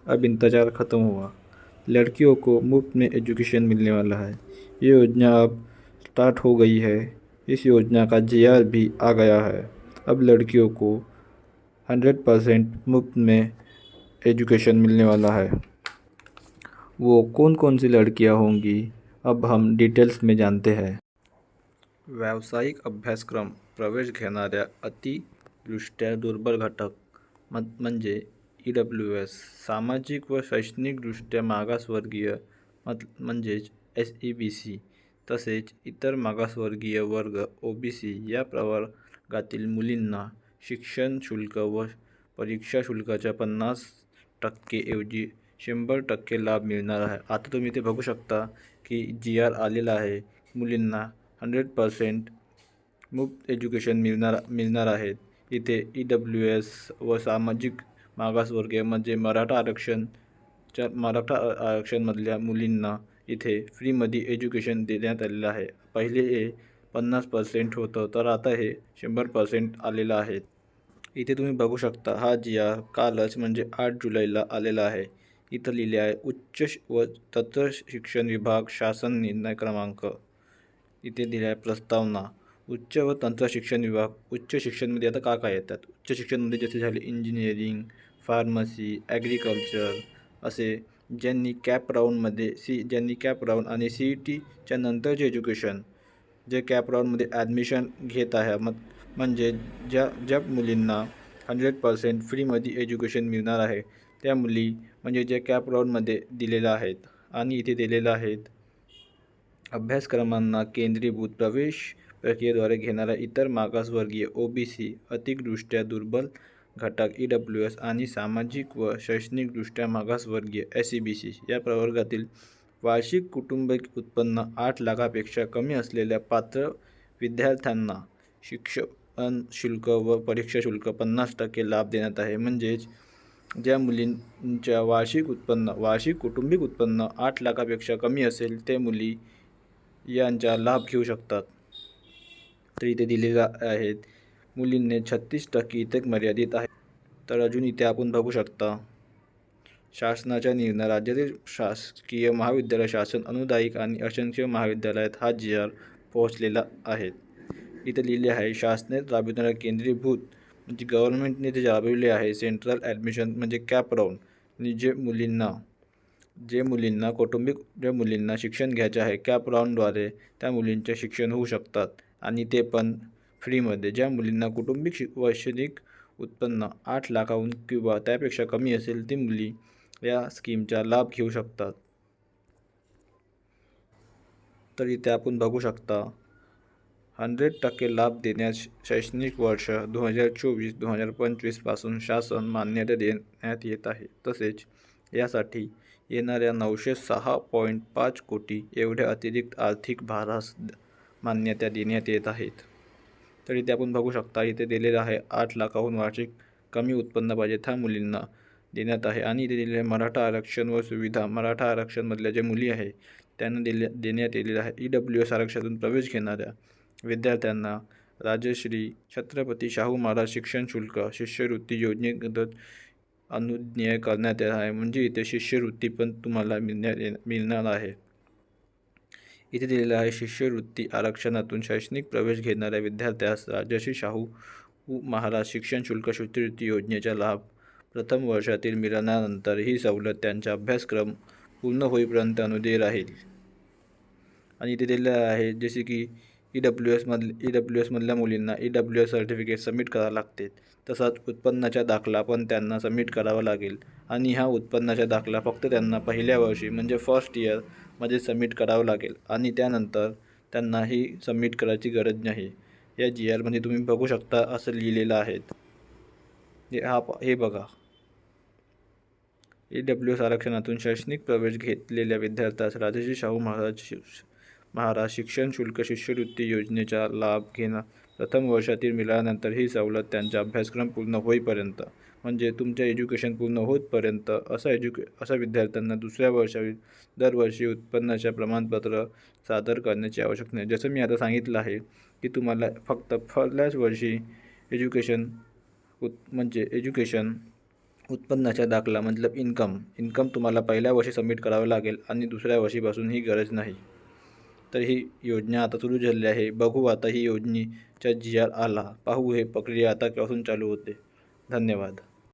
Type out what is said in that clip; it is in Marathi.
अब इंतज़ार ख़त्म हुआ। लड़कियों को मुफ्त में एजुकेशन मिलने वाला है। ये योजना अब स्टार्ट हो गई है। इस योजना का जीआर भी आ गया है। अब लड़कियों को 100% मुफ्त में एजुकेशन मिलने वाला है। वो कौन कौन सी लड़कियां होंगी, अब हम डिटेल्स में जानते हैं। व्यावसायिक अभ्यासक्रम प्रवेश घेणाऱ्या अतिदृष्ट्या दुर्बल घटक म्हणजे EWS, सामाजिक व शैक्षणिकदृष्ट्या मागासवर्गीय म्हणजेच SEBC, तसेच इतर मागासवर्गीय वर्ग OBC या प्रवर्गातील मुलींना शिक्षण शुल्क व परीक्षा शुल्काच्या 50% ऐवजी 100% लाभ मिळणार आहे। आता तुम्ही ते बघू शकता की GR आलेला आहे। मुलींना 100% मुफ्त एज्युकेशन मिळणार आहेत। इथे EWS व सामाजिक मागासवर्गीय म्हणजे मराठा आरक्षणमधल्या मुलींना इथे फ्रीमध्ये एज्युकेशन देण्यात आलेलं आहे। पहिले हे 50% होतं, तर आता हे 100% आलेलं आहे। इथे तुम्ही बघू शकता हा GR कालच म्हणजे 8 जुलैला आलेला आहे। इथं लिहिले आहे उच्च व तंत्र शिक्षण विभाग शासन निर्णय क्रमांक। इथे दिले आहे प्रस्तावना। उच्च व तंत्र शिक्षण विभाग, उच्च शिक्षणमध्ये आता काय येतात? उच्च शिक्षणमध्ये जसे झाले इंजिनिअरिंग, फार्मसी, ॲग्रिकल्चर असे ज्यांनी कॅप राऊंड आणि CETच्या नंतरचे एज्युकेशन जे कॅप राऊंडमध्ये ॲडमिशन घेत आहे, म्हणजे ज्या मुलींना 100% फ्रीमध्ये एज्युकेशन मिळणार आहे त्या मुली म्हणजे जे कॅप राऊंडमध्ये दिलेल्या आहेत। आणि इथे दिलेलं आहेत अभ्यासक्रमांना केंद्रीभूत प्रवेश प्रक्रियेद्वारे घेणाऱ्या इतर मागासवर्गीय OBC, आर्थिकदृष्ट्या दुर्बल घटक EWS आणि सामाजिक व शैक्षणिकदृष्ट्या मागासवर्गीय SEBC या प्रवर्गातील वार्षिक कौटुंबिक उत्पन्न 8 लाखापेक्षा कमी असलेल्या पात्र विद्यार्थ्यांना शिक्षण शुल्क व परीक्षा शुल्क 50% लाभ देण्यात आहे। म्हणजेच ज्या मुलींच्या वार्षिक कौटुंबिक उत्पन्न 8 लाखापेक्षा कमी असेल ते मुली यांचा लाभ घेऊ शकतात। तर इथे दिलेला आहेत मुलींनी 36% इथे मर्यादित आहे। तर अजून इथे आपण बघू शकता शासनाच्या निर्णय राज्यातील शासकीय महाविद्यालय, शासन अनुदायिक आणि अशैक्षणिक महाविद्यालयात हा GR पोहोचलेला आहे। इथे लिहिले आहे शासनाने राबविणाऱ्या केंद्रीभूत म्हणजे गव्हर्नमेंटने ते राबविले आहे सेंट्रल ॲडमिशन म्हणजे कॅप राऊंड, आणि जे मुलींना शिक्षण घ्यायचे आहे कॅप राऊंडद्वारे त्या मुलींचे शिक्षण होऊ शकतात आणि ते पण फ्रीमध्ये। ज्या मुलींना कौटुंबिक शैक्षणिक उत्पन्न 8 लाखाहून किंवा त्यापेक्षा कमी असेल ती मुली या स्कीमचा लाभ घेऊ शकतात। तर इथे आपण बघू शकता 100% लाभ देण्यास शैक्षणिक वर्ष 2024-2025 पासून शासन मान्यता देण्यात येत आहे। तसेच यासाठी येणाऱ्या 906.5 कोटी एवढ्या अतिरिक्त आर्थिक भारास मान्यता देण्यात येत आहेत। तर इथे आपण बघू शकता इथे दिलेलं आहे 8 लाखाहून वार्षिक कमी उत्पन्न पाहिजे त्या मुलींना देण्यात आहे। आणि इथे दिलेले मराठा आरक्षण व सुविधा, मराठा आरक्षणमधल्या ज्या मुली आहे त्यांना देण्यात येलेलं आहे। EWS आरक्षणातून प्रवेश घेणाऱ्या विद्यार्थ्यांना राजश्री छत्रपती शाहू महाराज शिक्षण शुल्क शिष्यवृत्ती योजनेअंतर्गत अनुज्ञेय करण्यात येत आहे। म्हणजे इथे शिष्यवृत्ती पण तुम्हाला मिळणार आहे। इथे दिलेलं आहे शिष्यवृत्ती आरक्षणातून शैक्षणिक प्रवेश घेणाऱ्या विद्यार्थ्यास राजश्री शाहू महाराज शिक्षण शुल्क शिष्यवृत्ती योजनेचा लाभ प्रथम वर्षातील मिळाल्यानंतर ही सवलत त्यांचा अभ्यासक्रम पूर्ण होईपर्यंत अनुदेय राहील। आणि इथे दिलेलं आहे जसे की EWS मधल्या मुलींना EWS सर्टिफिकेट सबमिट करावं लागते। तसाच उत्पन्नाचा दाखला पण त्यांना सबमिट करावा लागेल आणि हा उत्पन्नाचा दाखला फक्त त्यांना पहिल्या वर्षी म्हणजे फर्स्ट इयरमध्ये सबमिट करावा लागेल आणि त्यानंतर त्यांना ही सबमिट करायची गरज नाही। या GRमध्ये तुम्ही बघू शकता असं लिहिलेलं आहे। हे बघा EWS आरक्षणातून शैक्षणिक प्रवेश घेतलेल्या विद्यार्थ्यास राजश्री शाहू महाराज शिक्षण शुल्क शिष्यवृत्ती योजनेचा लाभ घेणं प्रथम वर्षातील मिळाल्यानंतर ही सवलत त्यांचा अभ्यासक्रम पूर्ण होईपर्यंत म्हणजे तुमच्या एज्युकेशन पूर्ण होईपर्यंत अशा विद्यार्थ्यांना दुसऱ्या वर्षातील दरवर्षी उत्पन्नाचे प्रमाणपत्र सादर करण्याची आवश्यकता नाही। जसं मी आता सांगितलं आहे की तुम्हाला फक्त पहिल्याच वर्षी एज्युकेशन उत्पन्नाचा दाखला मतलब इन्कम तुम्हाला पहिल्या वर्षी सबमिट करावं लागेल आणि दुसऱ्या वर्षीपासून ही गरज नाही. तर ही योजना आता सुरू झाली आहे. बघू आता ही योजनेचा GR आला, पाहू हे प्रक्रिया आता केव्हापासून चालू होते. धन्यवाद.